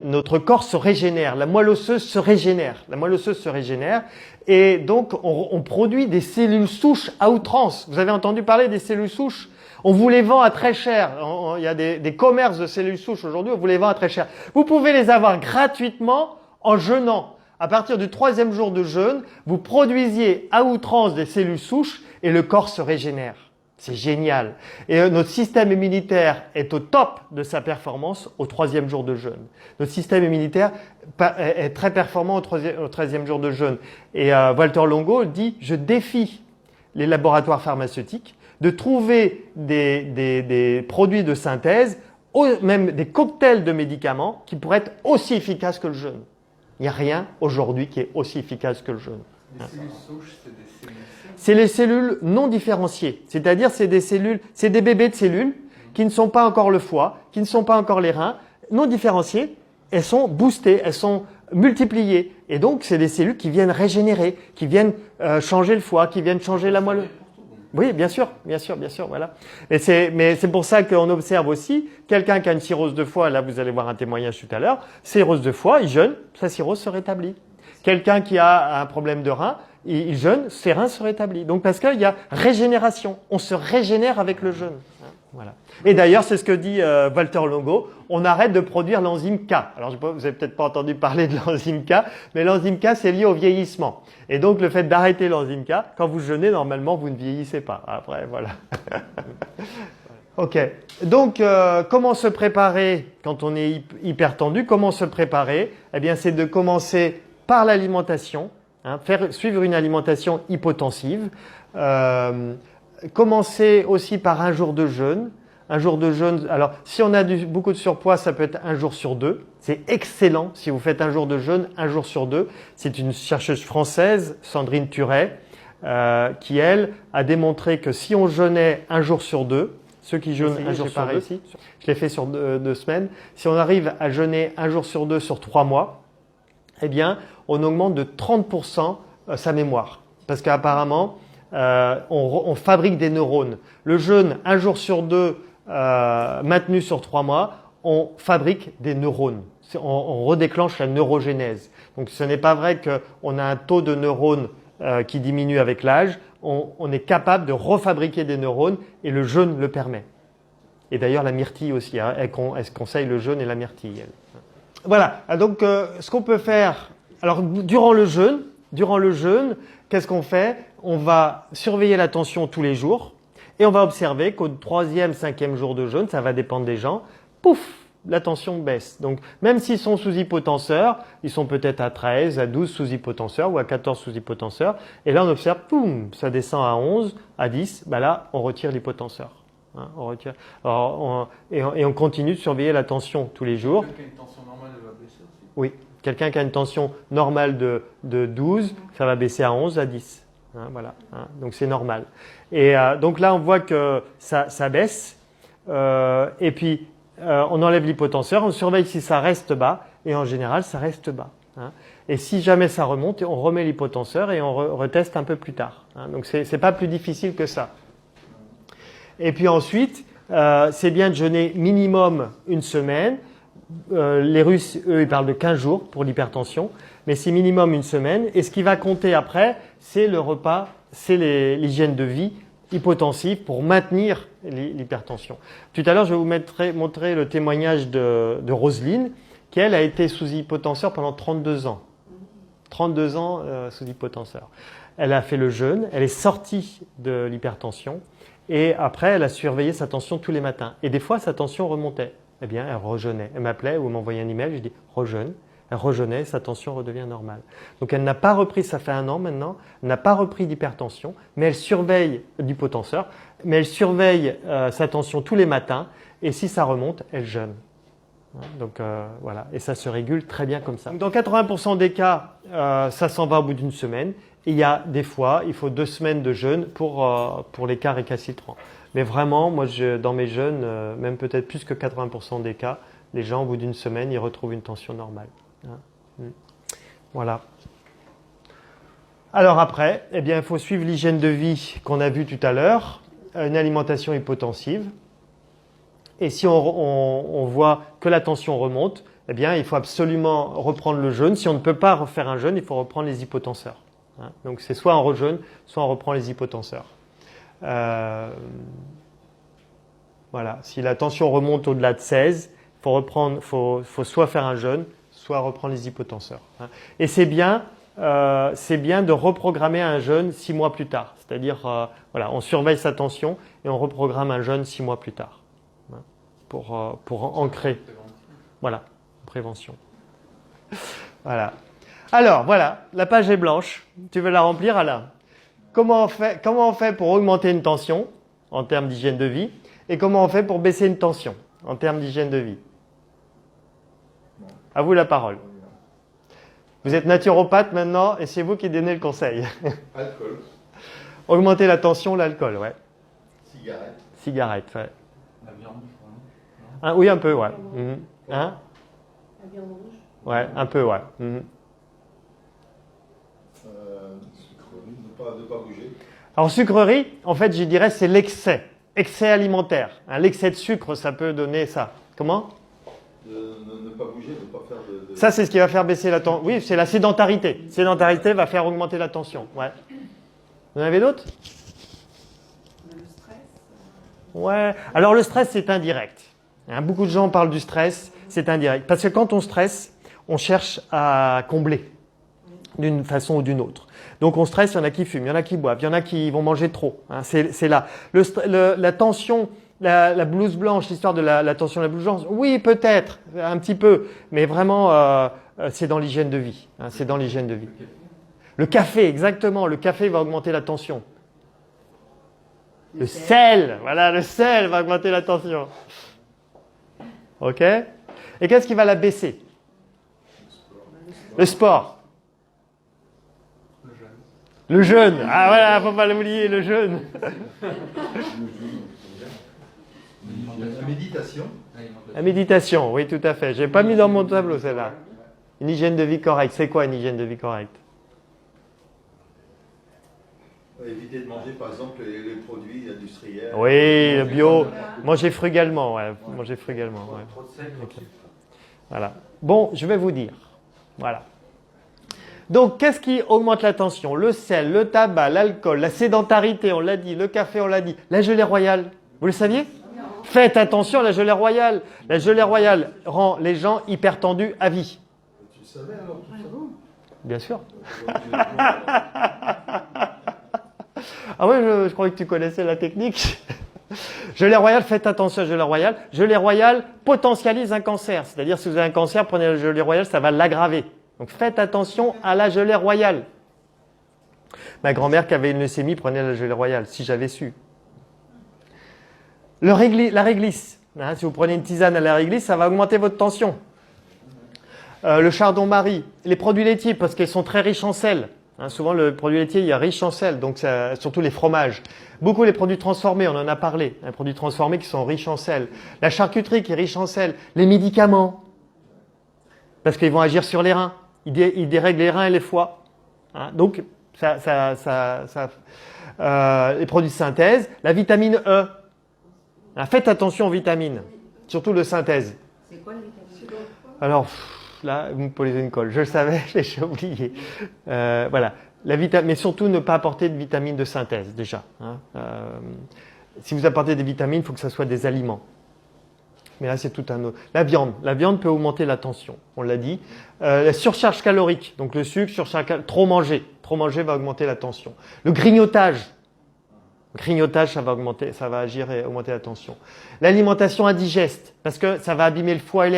notre corps se régénère, la moelle osseuse se régénère. La moelle osseuse se régénère et donc on produit des cellules souches à outrance. Vous avez entendu parler des cellules souches? On vous les vend à très cher. Il y a des commerces de cellules souches aujourd'hui, on vous les vend à très cher. Vous pouvez les avoir gratuitement en jeûnant. À partir du 3e jour de jeûne, vous produisiez à outrance des cellules souches et le corps se régénère. C'est génial. Et notre système immunitaire est au top de sa performance au 3e jour de jeûne. Notre système immunitaire est très performant au 13e jour de jeûne. Et Walter Longo dit « Je défie les laboratoires pharmaceutiques de trouver des produits de synthèse, même des cocktails de médicaments qui pourraient être aussi efficaces que le jeûne. Il n'y a rien aujourd'hui qui est aussi efficace que le jeûne. » Les cellules souches, c'est des cellules. C'est les cellules non différenciées, c'est-à-dire c'est des bébés de cellules qui ne sont pas encore le foie, qui ne sont pas encore les reins, non différenciées, elles sont boostées, elles sont multipliées. Et donc c'est des cellules qui viennent régénérer, qui viennent changer le foie, qui viennent changer la moelle. Oui, bien sûr, voilà. Mais c'est pour ça qu'on observe aussi quelqu'un qui a une cirrhose de foie, là vous allez voir un témoignage tout à l'heure, cirrhose de foie, il jeûne, sa cirrhose se rétablit. Quelqu'un qui a un problème de rein, il jeûne, ses reins se rétablissent. Donc parce qu'il y a régénération, on se régénère avec le jeûne. Voilà. Et d'ailleurs, c'est ce que dit Walter Longo, on arrête de produire l'enzyme K. Alors vous avez peut-être pas entendu parler de l'enzyme K, mais l'enzyme K c'est lié au vieillissement. Et donc le fait d'arrêter l'enzyme K, quand vous jeûnez, normalement vous ne vieillissez pas. Après, voilà. Ok. Donc comment se préparer quand on est hyper tendu? Comment se préparer? Eh bien, c'est de commencer par l'alimentation. Suivre une alimentation hypotensive. Commencer aussi par un jour de jeûne. Un jour de jeûne, alors si on a beaucoup de surpoids, ça peut être un jour sur 2. C'est excellent si vous faites un jour de jeûne, un jour sur 2. C'est une chercheuse française, Sandrine Turet, qui elle a démontré que si on jeûnait un jour sur 2, ceux qui jeûnent un jour sur 2, je l'ai fait sur 2 semaines, si on arrive à jeûner un jour sur 2 sur 3 mois, eh bien, on augmente de 30% sa mémoire. Parce qu'apparemment, on fabrique des neurones. Le jeûne, un jour sur 2, maintenu sur 3 mois, on fabrique des neurones. On redéclenche la neurogénèse. Donc, ce n'est pas vrai qu'on a un taux de neurones qui diminue avec l'âge. On est capable de refabriquer des neurones et le jeûne le permet. Et d'ailleurs, la myrtille aussi, elle conseille le jeûne et la myrtille. Elle. Voilà, donc ce qu'on peut faire, alors durant le jeûne, qu'est-ce qu'on fait? On va surveiller la tension tous les jours et on va observer qu'au 3e, 5e jour de jeûne, ça va dépendre des gens, pouf, la tension baisse. Donc même s'ils sont sous hypotenseur, ils sont peut-être à 13, à 12 sous hypotenseur ou à 14 sous hypotenseur et là on observe, poum, ça descend à 11, à 10, bah là on retire l'hypotenseur. On retire. Alors, et on continue de surveiller la tension tous les jours. Quelqu'un qui a une tension normale, elle va baisser aussi. Oui, quelqu'un qui a une tension normale de 12, ça va baisser à 11, à 10. Voilà. Donc c'est normal. Et donc là, on voit que ça baisse. Et puis, on enlève l'hypotenseur, on surveille si ça reste bas. Et en général, ça reste bas. Et si jamais ça remonte, on remet l'hypotenseur et on reteste un peu plus tard. Donc c'est pas plus difficile que ça. Et puis ensuite, c'est bien de jeûner minimum une semaine. Les Russes, eux, ils parlent de 15 jours pour l'hypertension, mais c'est minimum une semaine. Et ce qui va compter après, c'est le repas, c'est l'hygiène de vie hypotensive pour maintenir l'hypertension. Tout à l'heure, je vais vous montrer le témoignage de Roselyne, qui elle a été sous hypotenseur pendant 32 ans. 32 ans sous hypotenseur. Elle a fait le jeûne, elle est sortie de l'hypertension. Et après, elle a surveillé sa tension tous les matins. Et des fois, sa tension remontait. Eh bien, elle rejeûnait. Elle m'appelait ou m'envoyait un email. Je dis rejeûne. Elle rejeûnait, sa tension redevient normale. Donc, elle n'a pas repris, ça fait 1 an maintenant, elle n'a pas repris d'hypertension, mais elle surveille d'hypotenseur, mais elle surveille sa tension tous les matins. Et si ça remonte, elle jeûne. Donc voilà, et ça se régule très bien comme ça. Donc, dans 80% des cas, ça s'en va au bout d'une semaine. Et il y a des fois, il faut 2 semaines de jeûne pour les cas récalcitrants. Mais vraiment, moi, dans mes jeûnes, même peut-être plus que 80% des cas, les gens, au bout d'une semaine, ils retrouvent une tension normale. Voilà. Alors après, eh bien, il faut suivre l'hygiène de vie qu'on a vue tout à l'heure, une alimentation hypotensive. Et si on voit que la tension remonte, eh bien, il faut absolument reprendre le jeûne. Si on ne peut pas refaire un jeûne, il faut reprendre les hypotenseurs. Hein. Donc, c'est soit on rejeûne, soit on reprend les hypotenseurs. Voilà. Si la tension remonte au-delà de 16, faut soit faire un jeûne, soit reprendre les hypotenseurs. Hein. Et c'est bien de reprogrammer un jeûne 6 mois plus tard. C'est-à-dire, voilà, on surveille sa tension et on reprogramme un jeûne 6 mois plus tard. Hein, pour ancrer. Voilà, prévention. Voilà. Alors, voilà, la page est blanche. Tu veux la remplir, Alain? Comment on fait pour augmenter une tension en termes d'hygiène de vie et comment on fait pour baisser une tension en termes d'hygiène de vie? À vous la parole. Vous êtes naturopathe maintenant et c'est vous qui donnez le conseil. Alcool. Augmenter la tension, l'alcool, ouais. Cigarette. Cigarette, ouais. La viande, non? Ah, oui, un peu, ouais. Hein? La viande rouge. Ouais, un peu, ouais. Sucrerie, ne pas bouger. Alors, sucrerie, en fait, je dirais, c'est l'excès. Excès alimentaire. Hein, l'excès de sucre, ça peut donner ça. Comment? Ne pas bouger, ne pas faire de... Ça, c'est ce qui va faire baisser la tension. Oui, c'est la sédentarité. Sédentarité va faire augmenter la tension. Ouais. Vous en avez d'autres? Le stress. Ouais. Alors, le stress, c'est indirect. Hein, beaucoup de gens parlent du stress, c'est indirect. Parce que quand on stresse, on cherche à combler d'une façon ou d'une autre. Donc, on stresse, il y en a qui fument, il y en a qui boivent, il y en a qui vont manger trop. Hein, c'est là. La tension, la blouse blanche, l'histoire de la tension de la blouse blanche, oui, peut-être, un petit peu, mais vraiment, c'est dans l'hygiène de vie. Hein, c'est dans l'hygiène de vie. Le café, exactement. Le café va augmenter la tension. Le sel, voilà, le sel va augmenter la tension. Ok? Et qu'est-ce qui va la baisser? Le sport. Le jeûne. Le jeûne. Ah voilà, faut pas l'oublier, le jeûne. La méditation. La méditation, oui, tout à fait. J'ai pas mis dans mon tableau celle-là. Une hygiène de vie correcte. C'est quoi une hygiène de vie correcte? Éviter de manger par exemple les produits industriels. Oui, le bio. Manger frugalement, ouais. Manger frugalement, ouais. Trop de sel, Ok. Voilà. Bon, je vais vous dire. Voilà. Donc, qu'est-ce qui augmente la tension? Le sel, le tabac, l'alcool, la sédentarité, on l'a dit, le café, on l'a dit, la gelée royale. Vous le saviez? Faites attention à la gelée royale. La gelée royale rend les gens hyper tendus à vie. Tu le savais alors tout ça? Bien sûr. Ah ouais, je croyais que tu connaissais la technique. Gelée royale, faites attention à la gelée royale. Gelée royale potentialise un cancer. C'est-à-dire, si vous avez un cancer, prenez la gelée royale, ça va l'aggraver. Donc, faites attention à la gelée royale. Ma grand-mère qui avait une leucémie prenait la gelée royale, si j'avais su. La réglisse. Hein, si vous prenez une tisane à la réglisse, ça va augmenter votre tension. Le chardon-marie, les produits laitiers, parce qu'ils sont très riches en sel. Hein, souvent, le produit laitier, il y a riche en sel, donc surtout les fromages. Beaucoup les produits transformés, on en a parlé. Les produits transformés qui sont riches en sel. La charcuterie qui est riche en sel. Les médicaments, parce qu'ils vont agir sur les reins. Ils dérèglent les reins et les foies. Hein, donc, les produits de synthèse. La vitamine E. Hein, faites attention aux vitamines, surtout le synthèse. C'est quoi le vitamine? Alors, là, vous me posez une colle. Je le savais, j'ai oublié. Voilà. Mais surtout, ne pas apporter de vitamines de synthèse, déjà. Hein. Si vous apportez des vitamines, il faut que ce soit des aliments. Mais là, c'est tout un autre. La viande peut augmenter la tension, on l'a dit. La surcharge calorique, donc le sucre, trop manger va augmenter la tension. Le grignotage, ça va agir et augmenter la tension. L'alimentation indigeste, parce que ça va abîmer le foie et les